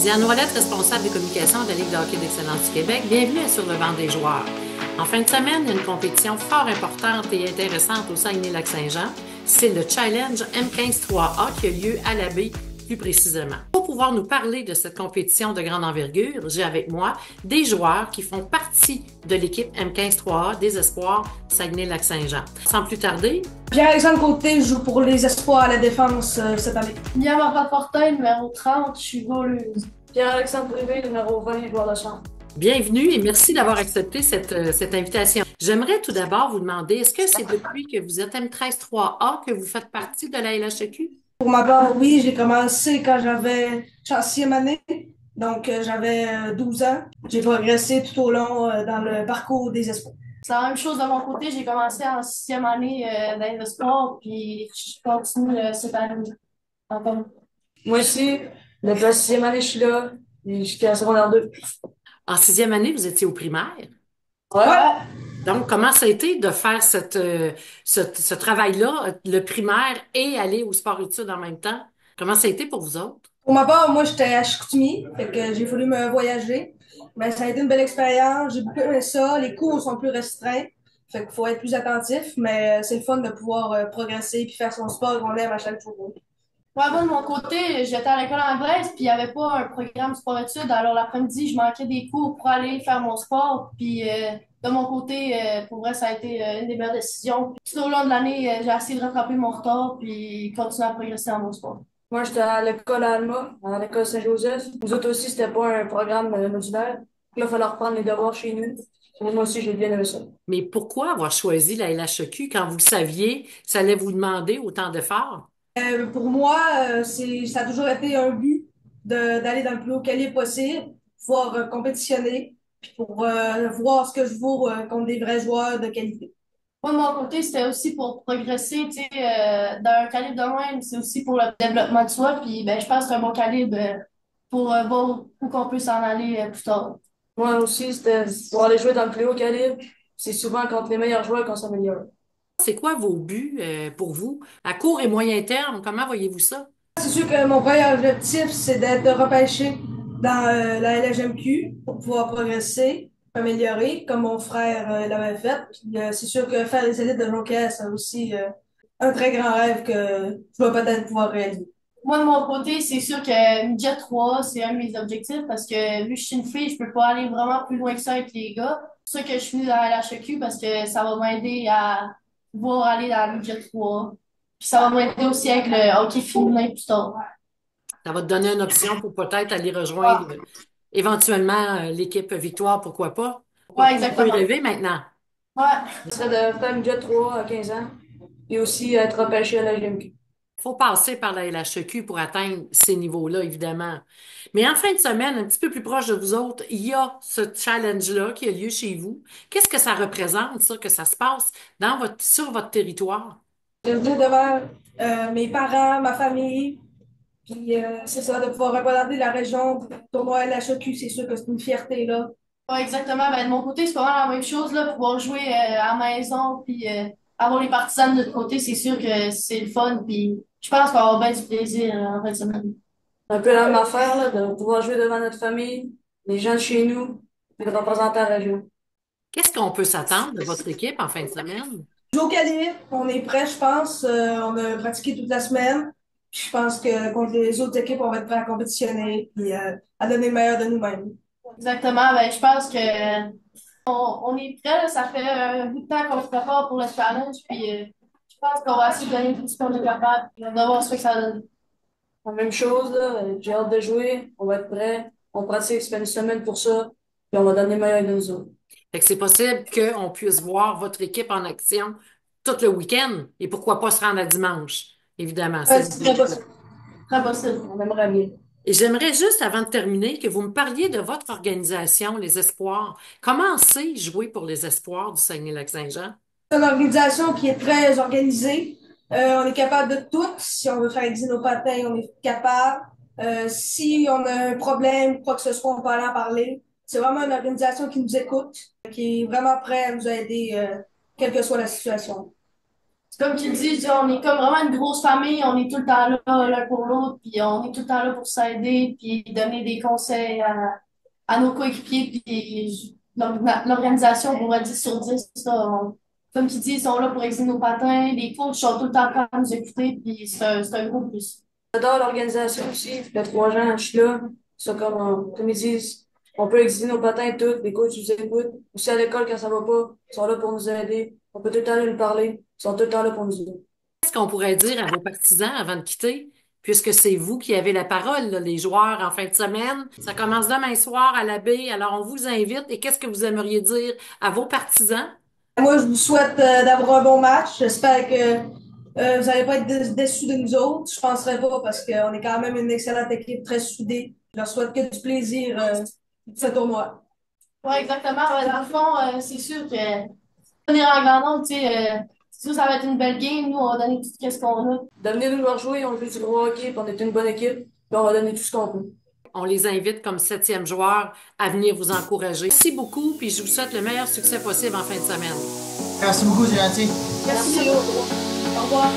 Diane Ouellette, responsable des communications de la Ligue de hockey d'excellence du Québec. Bienvenue à Sur le banc des joueurs. En fin de semaine, il y a une compétition fort importante et intéressante au Saguenay-Lac-Saint-Jean. C'est le Challenge M15-3A qui a lieu à la baie, plus précisément. Pour pouvoir nous parler de cette compétition de grande envergure, j'ai avec moi des joueurs qui font partie de l'équipe M15-3A des Espoirs Saguenay-Lac-Saint-Jean. Sans plus tarder, Pierre-Alexandre Côté joue pour les Espoirs à la Défense cette année. Yamara Fortin, numéro 30, je suis voleuse. Pierre-Alexandre Privé, numéro 20, joueur de chambre. bienvenue et merci d'avoir accepté cette invitation. J'aimerais tout d'abord vous demander, est-ce que c'est depuis que vous êtes M13-3A que vous faites partie de la LHEQ? Pour ma part, oui, j'ai commencé quand j'étais en sixième année, donc j'avais 12 ans. J'ai progressé tout au long dans le parcours des Espoirs. C'est la même chose de mon côté, j'ai commencé en sixième année dans le sport, puis je continue cette année encore. Moi aussi, depuis la sixième année, je suis là, et jusqu'à la secondaire 2. En sixième année, vous étiez au primaire. Ouais. Donc, comment ça a été de faire ce travail-là, le primaire et aller au sport-études en même temps? Comment ça a été pour vous autres? Pour ma part, moi, j'étais à Chicoutimi, fait que j'ai voulu me voyager. Mais ça a été une belle expérience, j'ai beaucoup aimé ça. Les cours sont plus restreints, fait qu'il faut être plus attentif, mais c'est le fun de pouvoir progresser puis faire son sport qu'on aime à chaque jour. Ouais, moi, de mon côté, j'étais à l'école anglaise, puis il n'y avait pas un programme sport-études, alors l'après-midi, je manquais des cours pour aller faire mon sport, puis de mon côté, pour vrai, ça a été une des meilleures décisions. Puis, tout au long de l'année, j'ai essayé de rattraper mon retard, puis continuer à progresser dans mon sport. Moi, j'étais à l'école à Alma, à l'école Saint-Joseph. Nous autres aussi, c'était pas un programme modulaire. Là, il fallait reprendre les devoirs chez nous. Moi aussi, j'ai bien aimé ça. Mais pourquoi avoir choisi la LHEQ quand vous le saviez, ça allait vous demander autant d'efforts? Pour moi, ça a toujours été un but d'aller dans le plus haut calibre possible, pouvoir compétitionner, puis pour voir ce que je vaux contre des vrais joueurs de qualité. Moi, de mon côté, c'était aussi pour progresser, tu sais, dans un calibre de même, c'est aussi pour le développement de soi, puis ben, je pense que c'est un bon calibre pour voir où qu'on peut s'en aller plus tard. Moi aussi, c'était pour aller jouer dans le plus haut calibre. C'est souvent contre les meilleurs joueurs qu'on s'améliore. C'est quoi vos buts pour vous? À court et moyen terme, comment voyez-vous ça? C'est sûr que mon premier objectif, c'est d'être repêché dans la LHMQ pour pouvoir progresser, améliorer, comme mon frère l'avait fait. Puis, c'est sûr que faire les élites de Jonquière, c'est aussi un très grand rêve que je vais peut-être pouvoir réaliser. Moi, de mon côté, c'est sûr que Midget 3, c'est un de mes objectifs parce que vu que je suis une fille, je peux pas aller vraiment plus loin que ça avec les gars. C'est pour ça que je suis venue dans la LHEQ parce que ça va m'aider à pouvoir aller dans le Midget 3. Puis ça va m'aider aussi avec le hockey féminin plus tard. Ça va te donner une option pour peut-être aller rejoindre éventuellement l'équipe Victoire, pourquoi pas? Ouais, On peut y exactement. rêver maintenant. Ouais. Ce serait de faire une jet 3 à 15 ans et aussi être repêché à la GMQ. Il faut passer par la LHEQ pour atteindre ces niveaux-là, évidemment. Mais en fin de semaine, un petit peu plus proche de vous autres, il y a ce challenge-là qui a lieu chez vous. Qu'est-ce que ça représente, ça, que ça se passe sur votre territoire? Je le dis devant mes parents, ma famille, puis c'est ça, de pouvoir représenter la région pour le tournoi LHEQ, c'est sûr que c'est une fierté, là. Ouais, exactement. Ben, de mon côté, c'est pas mal la même chose, là, pouvoir jouer à la maison, puis avoir les partisans de notre côté, c'est sûr que c'est le fun, puis je pense qu'on va avoir bien du plaisir en fin de semaine. Un peu la même affaire, là, de pouvoir jouer devant notre famille, les gens de chez nous, et de représenter la région. Qu'est-ce qu'on peut s'attendre de votre équipe en fin de semaine? Joue au calibre, on est prêt, je pense. On a pratiqué toute la semaine. Puis je pense que contre les autres équipes, on va être prêt à compétitionner puis à donner le meilleur de nous-mêmes. Exactement. Ben, je pense que on est prêt, là. Ça fait un bout de temps qu'on se prépare pour le challenge, puis je pense qu'on va essayer de donner tout ce qu'on est capable, puis on va voir ce que ça donne. La même chose, là, j'ai hâte de jouer, on va être prêt, on pratique, ça fait une semaine pour ça, puis on va donner le meilleur de nous autres. Fait que c'est possible qu'on puisse voir votre équipe en action tout le week-end et pourquoi pas se rendre à dimanche, évidemment. C'est C'est très l'idée. possible. Très possible. On aimerait bien. Et j'aimerais juste, avant de terminer, que vous me parliez de votre organisation, les Espoirs. Comment c'est jouer pour les Espoirs du Saguenay-Lac-Saint-Jean? C'est une organisation qui est très organisée. On est capable de tout. Si on veut faire aiguiser nos patins, on est capable. Si on a un problème, quoi que ce soit, on peut aller en parler. C'est vraiment une organisation qui nous écoute, qui est vraiment prête à nous aider, quelle que soit la situation. Comme tu dis, je dis, on est comme vraiment une grosse famille, on est tout le temps là l'un pour l'autre, puis on est tout le temps là pour s'aider, puis donner des conseils à nos coéquipiers, puis l'organisation, on pourrait 10 sur 10, là, comme tu dis, ils sont là pour exercer nos patins, les coachs sont tout le temps prêts à nous écouter, puis c'est un gros plus. J'adore l'organisation aussi. Ça fait 3 ans que je suis là. C'est comme ils disent, on peut exiger nos patins et tout. Les coachs nous écoutent. Aussi à l'école, quand ça va pas, ils sont là pour nous aider. On peut tout le temps leur parler. Ils sont tout le temps là pour nous aider. Qu'est-ce qu'on pourrait dire à vos partisans avant de quitter, puisque c'est vous qui avez la parole, là, les joueurs, en fin de semaine? Ça commence demain soir à la baie, alors on vous invite. Et qu'est-ce que vous aimeriez dire à vos partisans? Moi, je vous souhaite d'avoir un bon match. J'espère que vous n'allez pas être déçus de nous autres. Je ne penserais pas parce qu'on est quand même une excellente équipe, très soudée. Je leur souhaite que du plaisir de ce tournoi. Ouais, exactement. Ouais, dans le fond, c'est sûr que venir en grand nombre, tu sais, c'est sûr ça va être une belle game. Nous, on va donner tout ce qu'on a. Devenez nous voir jouer, on joue du gros hockey, puis on est une bonne équipe. Puis on va donner tout ce qu'on peut. On les invite comme septième joueur à venir vous encourager. Merci beaucoup, puis je vous souhaite le meilleur succès possible en fin de semaine. Merci beaucoup, c'est gentil. Merci. Au revoir.